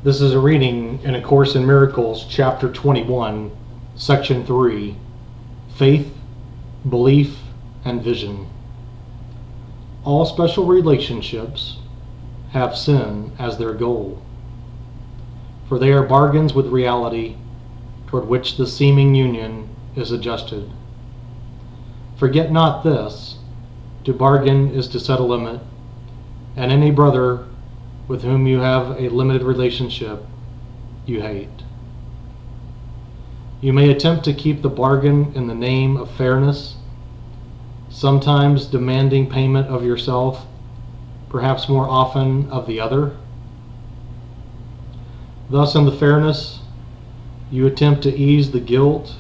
This is a reading in A Course in Miracles, Chapter 21, Section 3, Faith, Belief, and Vision. All special relationships have sin as their goal, for they are bargains with reality toward which the seeming union is adjusted. Forget not this: to bargain is to set a limit, and any brother with whom you have a limited relationship you hate. You may attempt to keep the bargain in the name of fairness, sometimes demanding payment of yourself, perhaps more often of the other. Thus, in the fairness, you attempt to ease the guilt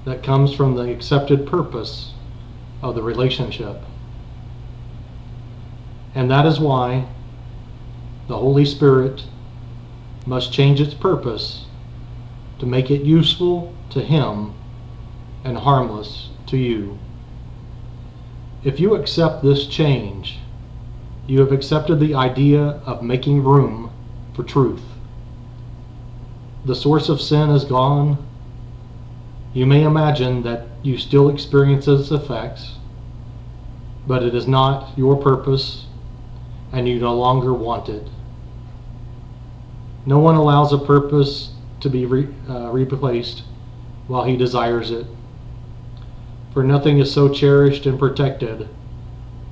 that comes from the accepted purpose of the relationship. And that is why the Holy Spirit must change its purpose to make it useful to Him and harmless to you. If you accept this change, you have accepted the idea of making room for truth. The source of sin is gone. You may imagine that you still experience its effects, but it is not your purpose, and you no longer want it. No one allows a purpose to be replaced while he desires it, for nothing is so cherished and protected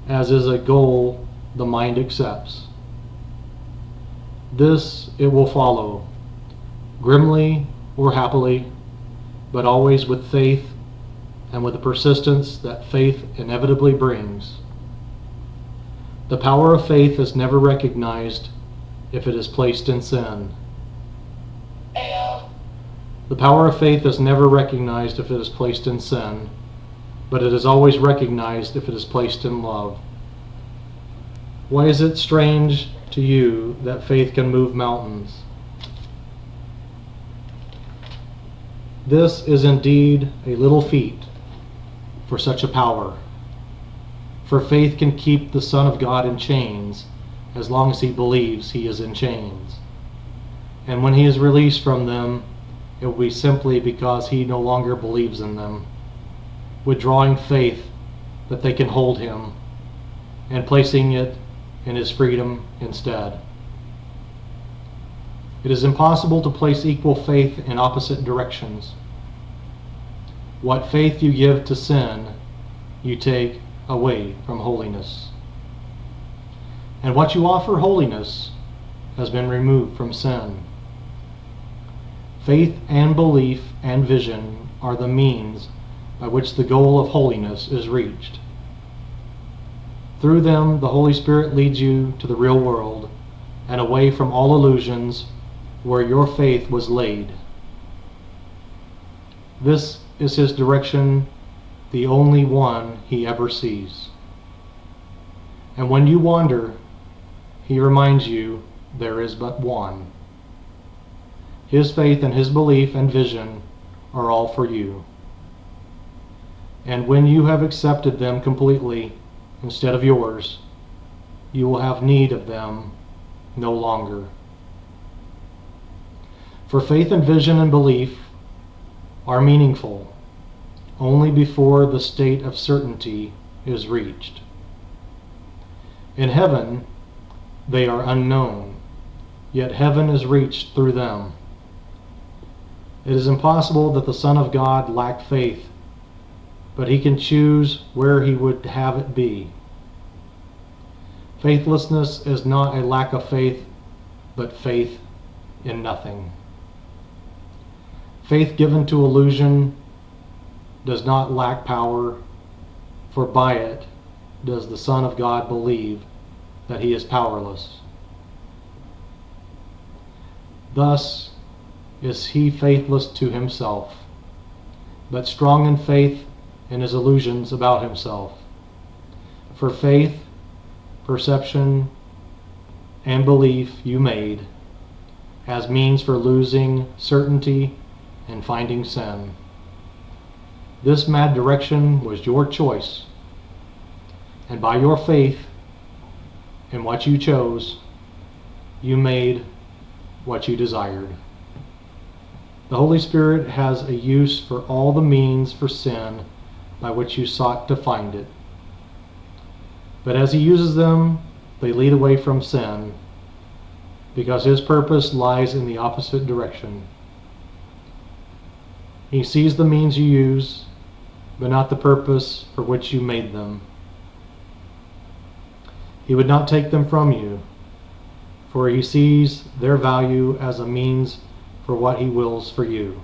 as is a goal the mind accepts. This it will follow, grimly or happily, but always with faith and with the persistence that faith inevitably brings. The power of faith is never recognized if it is placed in sin. The power of faith is never recognized if it is placed in sin, but it is always recognized if it is placed in love. Why is it strange to you that faith can move mountains? This is indeed a little feat for such a power, for faith can keep the Son of God in chains as long as he believes he is in chains. And when he is released from them, it will be simply because he no longer believes in them, withdrawing faith that they can hold him and placing it in his freedom instead. It is impossible to place equal faith in opposite directions. What faith you give to sin, you take away from holiness. And what you offer holiness has been removed from sin. Faith and belief and vision are the means by which the goal of holiness is reached. Through them, the Holy Spirit leads you to the real world and away from all illusions where your faith was laid. This is His direction, the only one He ever sees. And when you wander, He reminds you there is but one. His faith and His belief and vision are all for you. And when you have accepted them completely instead of yours, you will have need of them no longer. For faith and vision and belief are meaningful only before the state of certainty is reached. In heaven, they are unknown, yet heaven is reached through them. It is impossible that the Son of God lacked faith, but He can choose where He would have it be. Faithlessness is not a lack of faith, but faith in nothing. Faith given to illusion does not lack power, for by it does the Son of God believe that He is powerless. Thus is He faithless to Himself, but strong in faith in His illusions about Himself. For faith, perception, and belief you made as means for losing certainty and finding sin. This mad direction was your choice, and by your faith in what you chose, you made what you desired. The Holy Spirit has a use for all the means for sin by which you sought to find it. But as he uses them, they lead away from sin, because his purpose lies in the opposite direction. He sees the means you use, but not the purpose for which you made them. He would not take them from you, for he sees their value as a means for what he wills for you.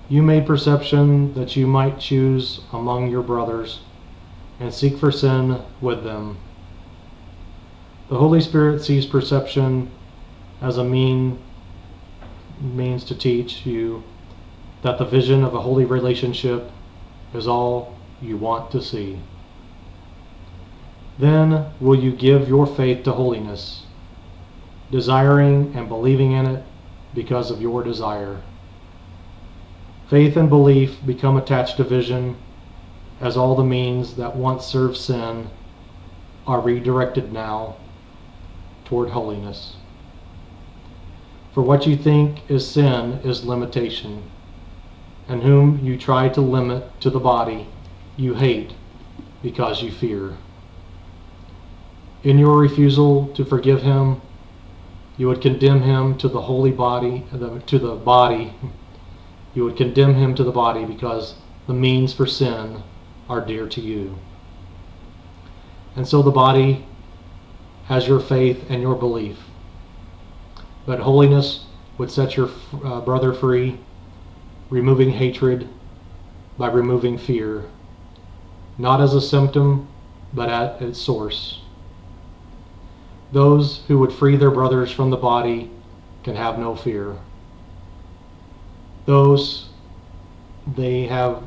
You made perception that you might choose among your brothers and seek for sin with them. The Holy Spirit sees perception as a means to teach you that the vision of a holy relationship is all you want to see. Then will you give your faith to holiness, desiring and believing in it because of your desire. Faith and belief become attached to vision as all the means that once served sin are redirected now toward holiness. For what you think is sin is limitation, and whom you try to limit to the body, you hate because you fear. In your refusal to forgive him, you would condemn him to the holy body, you would condemn him to the body because the means for sin are dear to you. And so the body has your faith and your belief. But holiness would set your brother free, removing hatred by removing fear, not as a symptom, but at its source. Those who would free their brothers from the body can have no fear. Those they have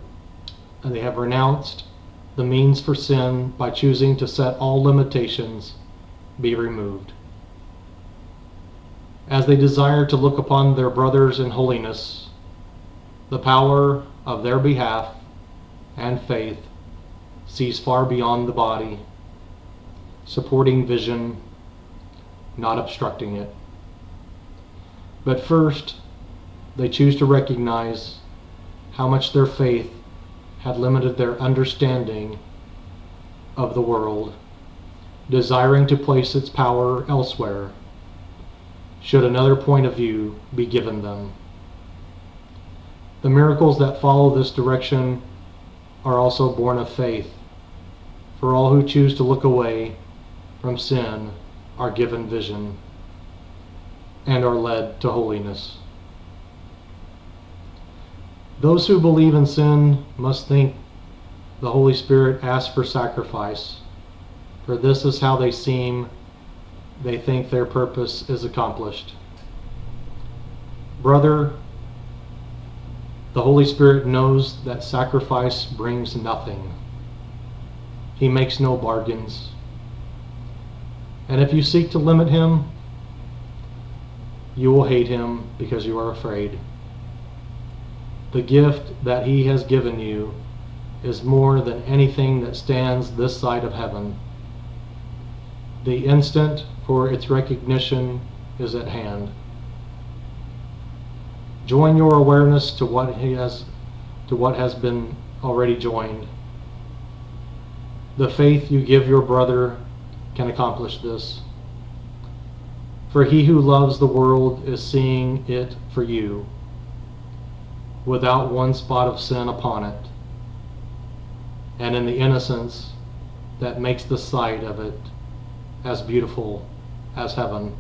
renounced the means for sin by choosing to set all limitations be removed. As they desire to look upon their brothers in holiness, the power of their behalf and faith sees far beyond the body, supporting vision, not obstructing it. But first, they choose to recognize how much their faith had limited their understanding of the world, desiring to place its power elsewhere, should another point of view be given them. The miracles that follow this direction are also born of faith, for all who choose to look away from sin are given vision and are led to holiness. Those who believe in sin must think the Holy Spirit asks for sacrifice, for this is how they think their purpose is accomplished. Brother, the Holy Spirit knows that sacrifice brings nothing. He makes no bargains. And if you seek to limit him, you will hate him because you are afraid. The gift that he has given you is more than anything that stands this side of heaven. The instant for its recognition is at hand. Join your awareness to what has been already joined. The faith you give your brother can accomplish this. For he who loves the world is seeing it for you, without one spot of sin upon it, and in the innocence that makes the sight of it as beautiful as heaven.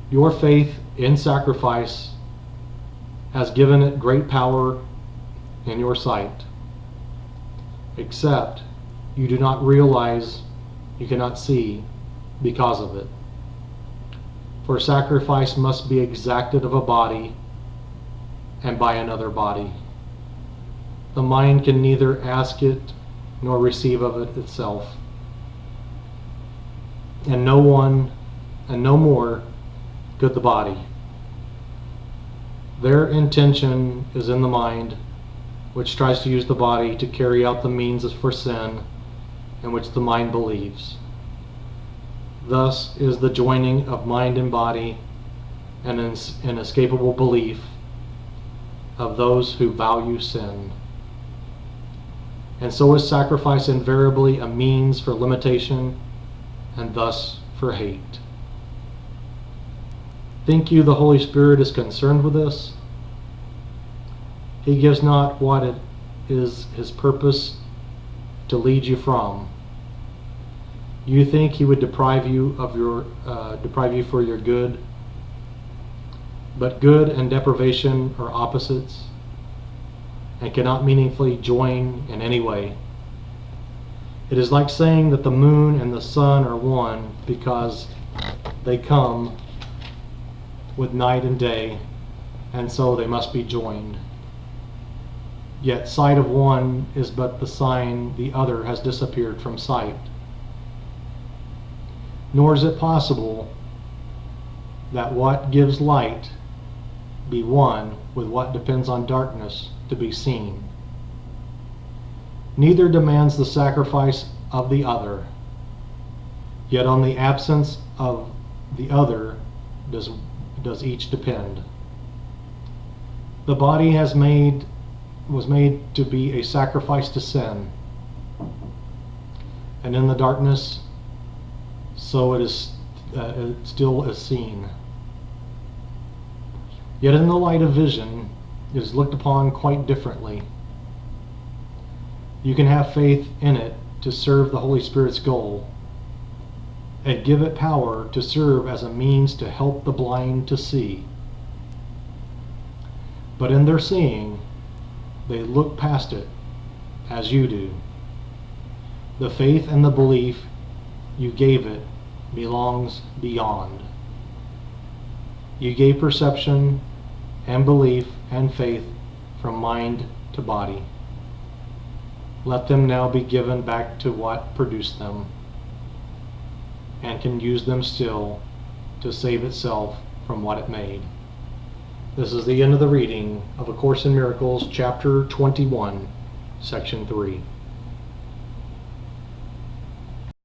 Your faith in sacrifice has given it great power in your sight, except you do not realize you cannot see because of it. For sacrifice must be exacted of a body and by another body. The mind can neither ask it nor receive of it itself. And no more could the body. Their intention is in the mind, which tries to use the body to carry out the means for sin, in which the mind believes. Thus is the joining of mind and body an inescapable belief of those who value sin. And so is sacrifice invariably a means for limitation and thus for hate. Think you the Holy Spirit is concerned with this? He gives not what it is his purpose to lead you from. You think he would deprive you for your good, but good and deprivation are opposites and cannot meaningfully join in any way. It is like saying that the moon and the sun are one because they come with night and day, and so they must be joined. Yet sight of one is but the sign the other has disappeared from sight. Nor is it possible that what gives light be one with what depends on darkness to be seen. Neither demands the sacrifice of the other, yet on the absence of the other does each depend. The body was made to be a sacrifice to sin, and in the darkness, so it still is seen. Yet in the light of vision, it is looked upon quite differently. You can have faith in it to serve the Holy Spirit's goal, and give it power to serve as a means to help the blind to see. But in their seeing, they look past it, as you do. The faith and the belief you gave it belongs beyond. You gave perception and belief and faith from mind to body. Let them now be given back to what produced them, and can use them still to save itself from what it made. This is the end of the reading of A Course in Miracles, Chapter 21, Section 3.